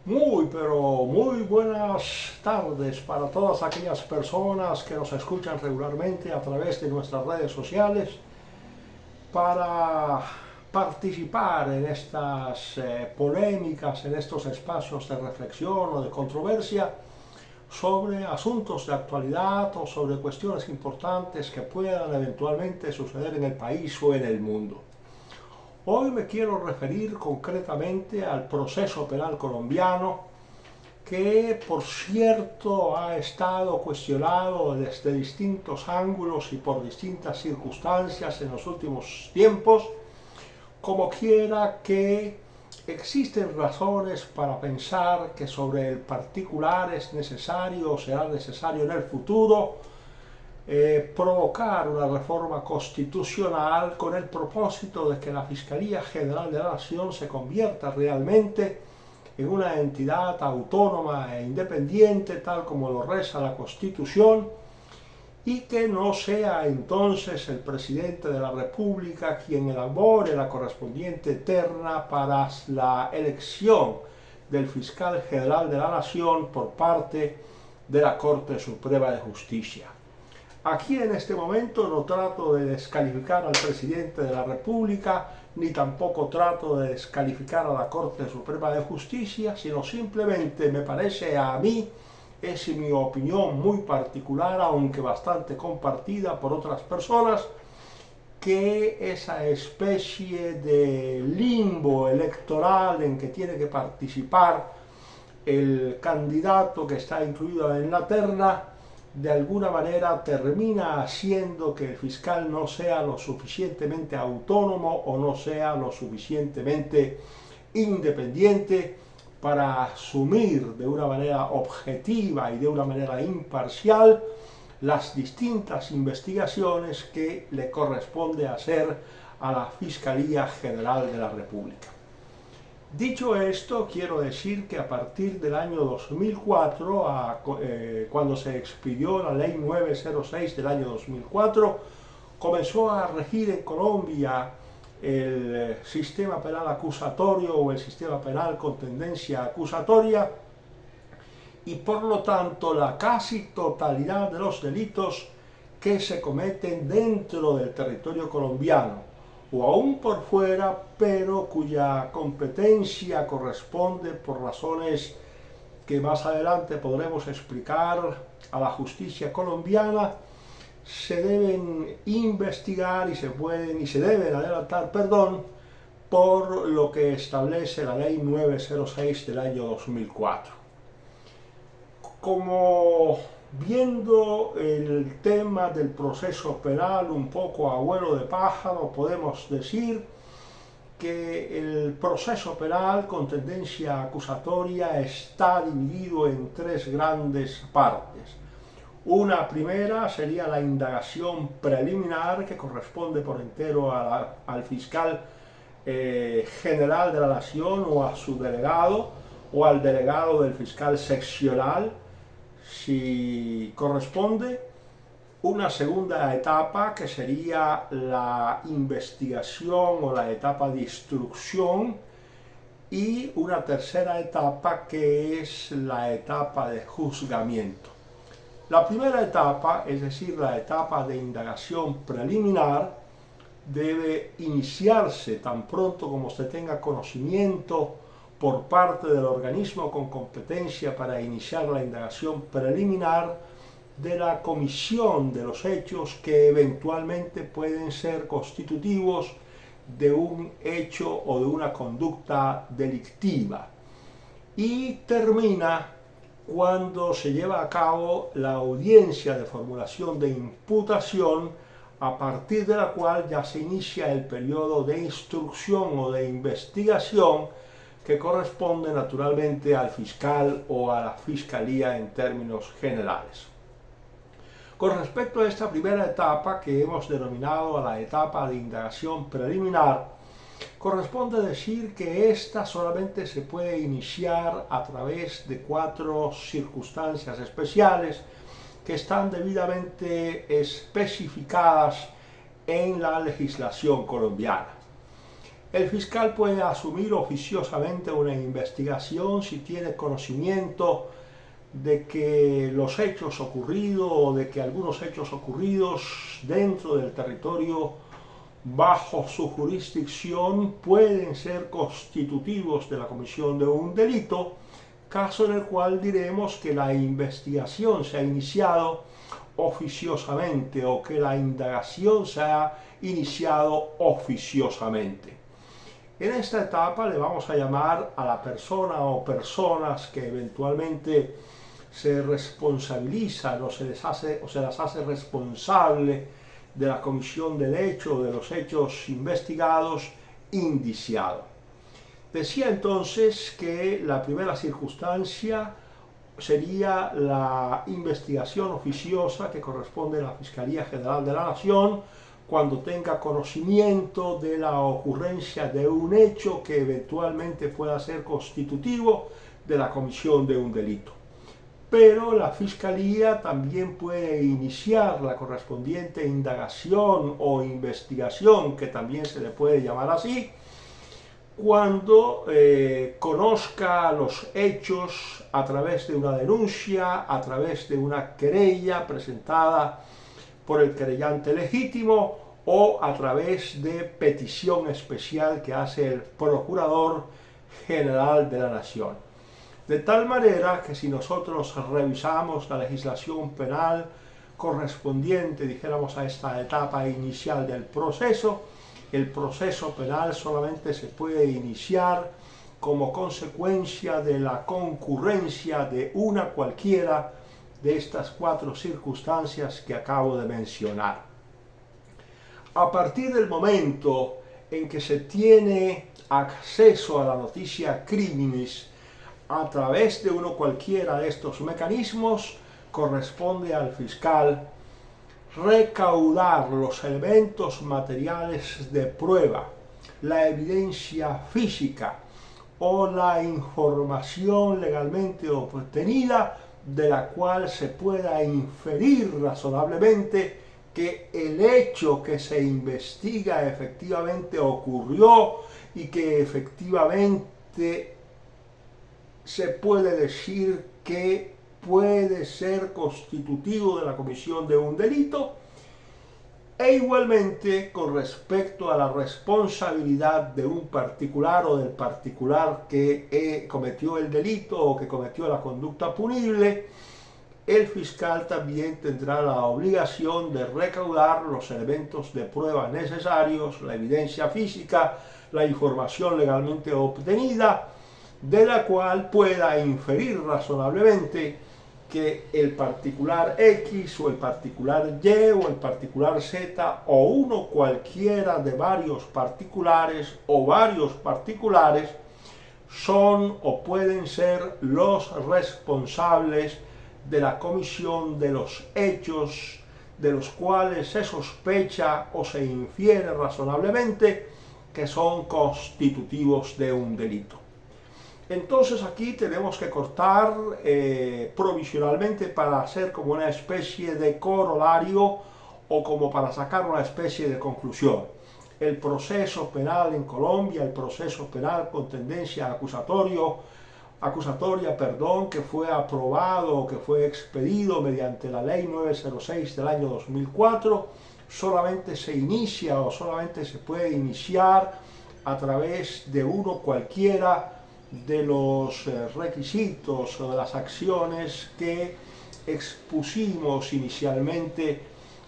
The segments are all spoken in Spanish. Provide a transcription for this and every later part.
Pero muy buenas tardes para todas aquellas personas que nos escuchan regularmente a través de nuestras redes sociales para participar en estas polémicas, en estos espacios de reflexión o de controversia sobre asuntos de actualidad o sobre cuestiones importantes que puedan eventualmente suceder en el país o en el mundo. Hoy me quiero referir concretamente al proceso penal colombiano, que por cierto ha estado cuestionado desde distintos ángulos y por distintas circunstancias en los últimos tiempos. Como quiera que existen razones para pensar que sobre el particular es necesario o será necesario en el futuro provocar una reforma constitucional con el propósito de que la Fiscalía General de la Nación se convierta realmente en una entidad autónoma e independiente, tal como lo reza la Constitución, y que no sea entonces el presidente de la República quien elabore la correspondiente terna para la elección del fiscal general de la Nación por parte de la Corte Suprema de Justicia. Aquí en este momento no trato de descalificar al presidente de la República, ni tampoco trato de descalificar a la Corte Suprema de Justicia, sino simplemente me parece a mí, es mi opinión muy particular, aunque bastante compartida por otras personas, que esa especie de limbo electoral en que tiene que participar el candidato que está incluido en la terna, de alguna manera termina haciendo que el fiscal no sea lo suficientemente autónomo o no sea lo suficientemente independiente para asumir de una manera objetiva y de una manera imparcial las distintas investigaciones que le corresponde hacer a la Fiscalía General de la República. Dicho esto, quiero decir que a partir del año 2004, cuando se expidió la Ley 906 del año 2004, comenzó a regir en Colombia el sistema penal acusatorio o el sistema penal con tendencia acusatoria, y por lo tanto la casi totalidad de los delitos que se cometen dentro del territorio colombiano o aún por fuera, pero cuya competencia corresponde por razones que más adelante podremos explicar a la justicia colombiana, se deben investigar y se deben adelantar, por lo que establece la Ley 906 del año 2004. Como viendo el tema del proceso penal un poco a vuelo de pájaro, podemos decir que el proceso penal con tendencia acusatoria está dividido en tres grandes partes. Una primera sería la indagación preliminar, que corresponde por entero al fiscal general de la Nación o a su delegado o al delegado del fiscal seccional, si corresponde. Una segunda etapa, que sería la investigación o la etapa de instrucción, y una tercera etapa, que es la etapa de juzgamiento. La primera etapa, es decir, la etapa de indagación preliminar, debe iniciarse tan pronto como se tenga conocimiento por parte del organismo con competencia para iniciar la indagación preliminar de la comisión de los hechos que eventualmente pueden ser constitutivos de un hecho o de una conducta delictiva, y termina cuando se lleva a cabo la audiencia de formulación de imputación, a partir de la cual ya se inicia el periodo de instrucción o de investigación, que corresponde naturalmente al fiscal o a la fiscalía en términos generales. Con respecto a esta primera etapa, que hemos denominado a la etapa de indagación preliminar, corresponde decir que esta solamente se puede iniciar a través de 4 circunstancias especiales que están debidamente especificadas en la legislación colombiana. El fiscal puede asumir oficiosamente una investigación si tiene conocimiento de que los hechos ocurridos o de que algunos hechos ocurridos dentro del territorio bajo su jurisdicción pueden ser constitutivos de la comisión de un delito, caso en el cual diremos que la investigación se ha iniciado oficiosamente o que la indagación se ha iniciado oficiosamente. En esta etapa le vamos a llamar a la persona o personas que eventualmente se responsabilizan o se las hace responsable de la comisión del hecho o de los hechos investigados, indiciado. Decía entonces que la primera circunstancia sería la investigación oficiosa que corresponde a la Fiscalía General de la Nación cuando tenga conocimiento de la ocurrencia de un hecho que eventualmente pueda ser constitutivo de la comisión de un delito. Pero la Fiscalía también puede iniciar la correspondiente indagación o investigación, que también se le puede llamar así, cuando conozca los hechos a través de una denuncia, a través de una querella presentada por el querellante legítimo o a través de petición especial que hace el Procurador General de la Nación. De tal manera que si nosotros revisamos la legislación penal correspondiente, dijéramos, a esta etapa inicial del proceso, el proceso penal solamente se puede iniciar como consecuencia de la concurrencia de una cualquiera de estas cuatro circunstancias que acabo de mencionar. A partir del momento en que se tiene acceso a la noticia criminis a través de uno cualquiera de estos mecanismos, corresponde al fiscal recaudar los elementos materiales de prueba, la evidencia física o la información legalmente obtenida de la cual se pueda inferir razonablemente que el hecho que se investiga efectivamente ocurrió y que efectivamente se puede decir que puede ser constitutivo de la comisión de un delito, e igualmente con respecto a la responsabilidad de un particular o del particular que cometió el delito o que cometió la conducta punible, el fiscal también tendrá la obligación de recaudar los elementos de prueba necesarios, la evidencia física, la información legalmente obtenida, de la cual pueda inferir razonablemente que el particular X o el particular Y o el particular Z o uno cualquiera de varios particulares o varios particulares son o pueden ser los responsables de la comisión de los hechos de los cuales se sospecha o se infiere razonablemente que son constitutivos de un delito. Entonces aquí tenemos que cortar provisionalmente para hacer como una especie de corolario o como para sacar una especie de conclusión. El proceso penal en Colombia, el proceso penal con tendencia acusatoria, que fue aprobado, que fue expedido mediante la Ley 906 del año 2004, solamente se inicia o solamente se puede iniciar a través de uno cualquiera de los requisitos o de las acciones que expusimos inicialmente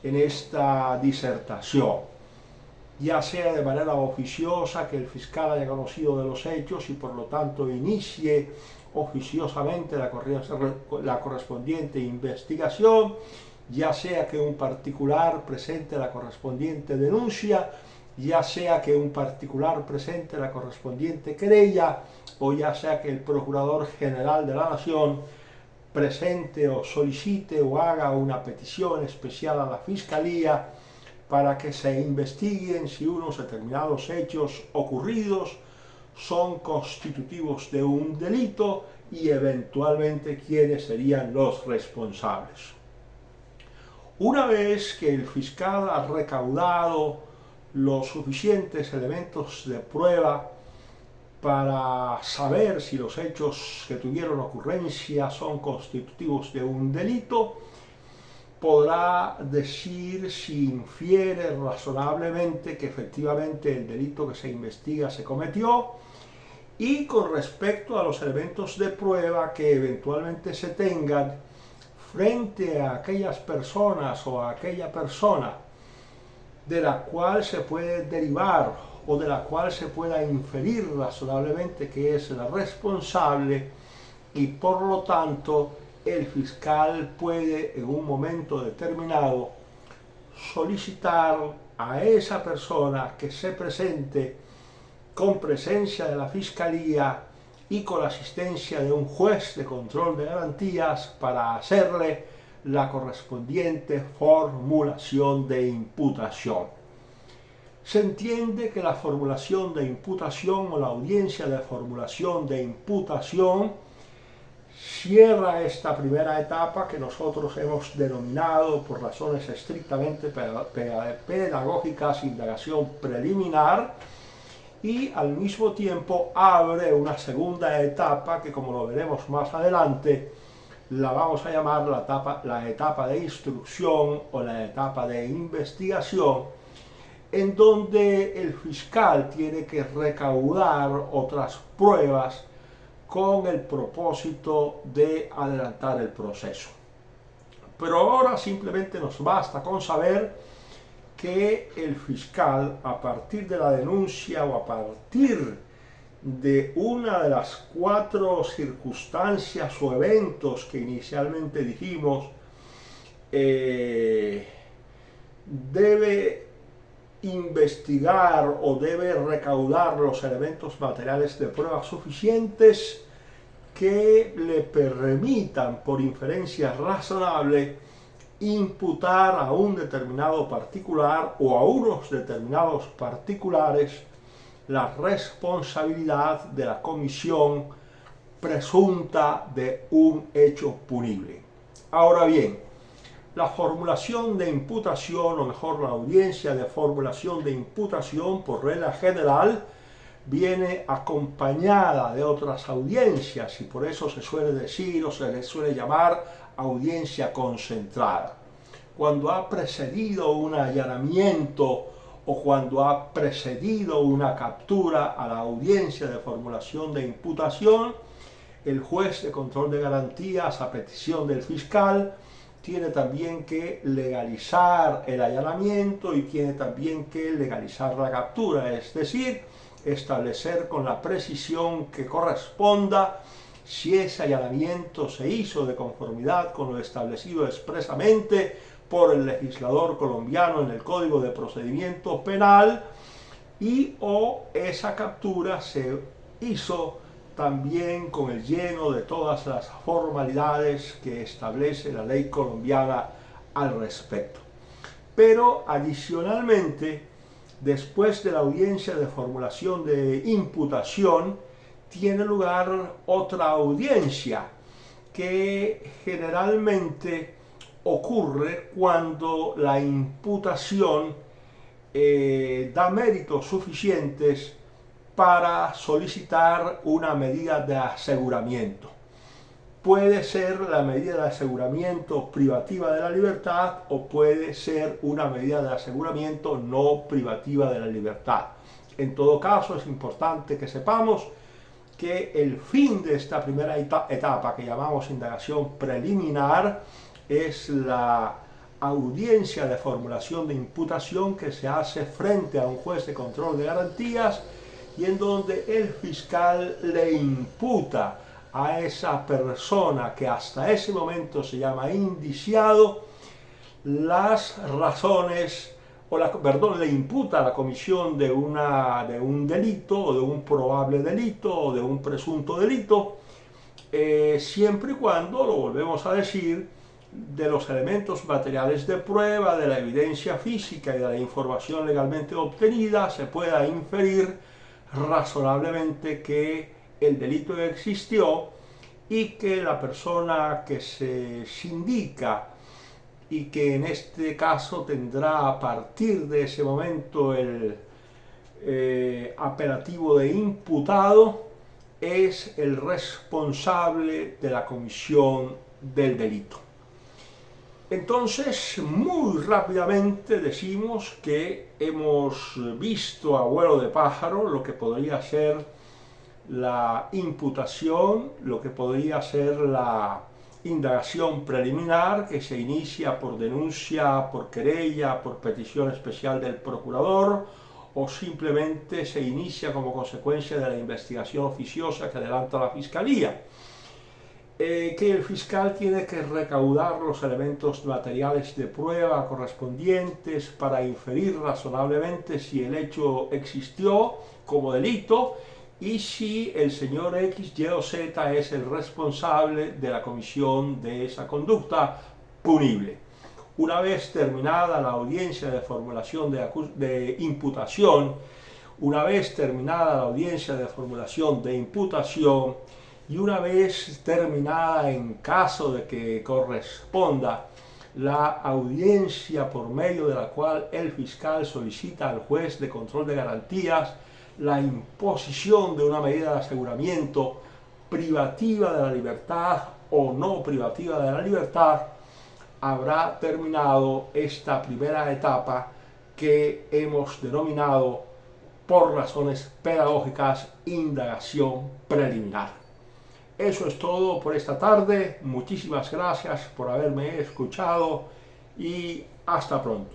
en esta disertación, ya sea de manera oficiosa, que el fiscal haya conocido de los hechos y por lo tanto inicie oficiosamente la correspondiente investigación, ya sea que un particular presente la correspondiente denuncia, ya sea que un particular presente la correspondiente querella, o ya sea que el Procurador General de la Nación presente o solicite o haga una petición especial a la Fiscalía para que se investiguen si unos determinados hechos ocurridos son constitutivos de un delito y eventualmente quiénes serían los responsables. Una vez que el fiscal ha recaudado los suficientes elementos de prueba para saber si los hechos que tuvieron ocurrencia son constitutivos de un delito, podrá decir si infiere razonablemente que efectivamente el delito que se investiga se cometió, y con respecto a los elementos de prueba que eventualmente se tengan frente a aquellas personas o a aquella persona de la cual se puede derivar o de la cual se pueda inferir razonablemente que es la responsable, y por lo tanto el fiscal puede en un momento determinado solicitar a esa persona que se presente con presencia de la fiscalía y con la asistencia de un juez de control de garantías para hacerle la correspondiente formulación de imputación. Se entiende que la formulación de imputación o la audiencia de formulación de imputación cierra esta primera etapa que nosotros hemos denominado, por razones estrictamente pedagógicas, indagación preliminar, y al mismo tiempo abre una segunda etapa que, como lo veremos más adelante, la vamos a llamar la etapa de instrucción o la etapa de investigación, en donde el fiscal tiene que recaudar otras pruebas con el propósito de adelantar el proceso. Pero ahora simplemente nos basta con saber que el fiscal, a partir de la denuncia o a partir de una de las 4 circunstancias o eventos que inicialmente dijimos, debe investigar o debe recaudar los elementos materiales de prueba suficientes que le permitan, por inferencia razonable, imputar a un determinado particular o a unos determinados particulares la responsabilidad de la comisión presunta de un hecho punible. Ahora bien, la formulación de imputación, o mejor la audiencia de formulación de imputación, por regla general, viene acompañada de otras audiencias, y por eso se suele decir o se le suele llamar audiencia concentrada. Cuando ha precedido un allanamiento o cuando ha precedido una captura a la audiencia de formulación de imputación, el juez de control de garantías, a petición del fiscal, tiene también que legalizar el allanamiento y tiene también que legalizar la captura, es decir, establecer con la precisión que corresponda si ese allanamiento se hizo de conformidad con lo establecido expresamente por el legislador colombiano en el Código de Procedimiento Penal, y o esa captura se hizo también con el lleno de todas las formalidades que establece la ley colombiana al respecto. Pero adicionalmente, después de la audiencia de formulación de imputación, tiene lugar otra audiencia que generalmente ocurre cuando la imputación da méritos suficientes para solicitar una medida de aseguramiento. Puede ser la medida de aseguramiento privativa de la libertad o puede ser una medida de aseguramiento no privativa de la libertad. En todo caso, es importante que sepamos que el fin de esta primera etapa, que llamamos indagación preliminar, es la audiencia de formulación de imputación que se hace frente a un juez de control de garantías y en donde el fiscal le imputa a esa persona que hasta ese momento se llama indiciado las razones, le imputa la comisión de un delito o de un probable delito o de un presunto delito, siempre y cuando, lo volvemos a decir, de los elementos materiales de prueba, de la evidencia física y de la información legalmente obtenida, se pueda inferir razonablemente que el delito existió y que la persona que se indica y que en este caso tendrá a partir de ese momento el apelativo de imputado, es el responsable de la comisión del delito. Entonces, muy rápidamente decimos que hemos visto a vuelo de pájaro lo que podría ser la imputación, lo que podría ser la indagación preliminar, que se inicia por denuncia, por querella, por petición especial del procurador, o simplemente se inicia como consecuencia de la investigación oficiosa que adelanta la Fiscalía. Que el fiscal tiene que recaudar los elementos materiales de prueba correspondientes para inferir razonablemente si el hecho existió como delito y si el señor X, Y o Z es el responsable de la comisión de esa conducta punible. Una vez terminada la audiencia de formulación de imputación, una vez terminada la audiencia de formulación de imputación, y una vez terminada, en caso de que corresponda, la audiencia por medio de la cual el fiscal solicita al juez de control de garantías la imposición de una medida de aseguramiento privativa de la libertad o no privativa de la libertad, habrá terminado esta primera etapa que hemos denominado, por razones pedagógicas, indagación preliminar. Eso es todo por esta tarde. Muchísimas gracias por haberme escuchado y hasta pronto.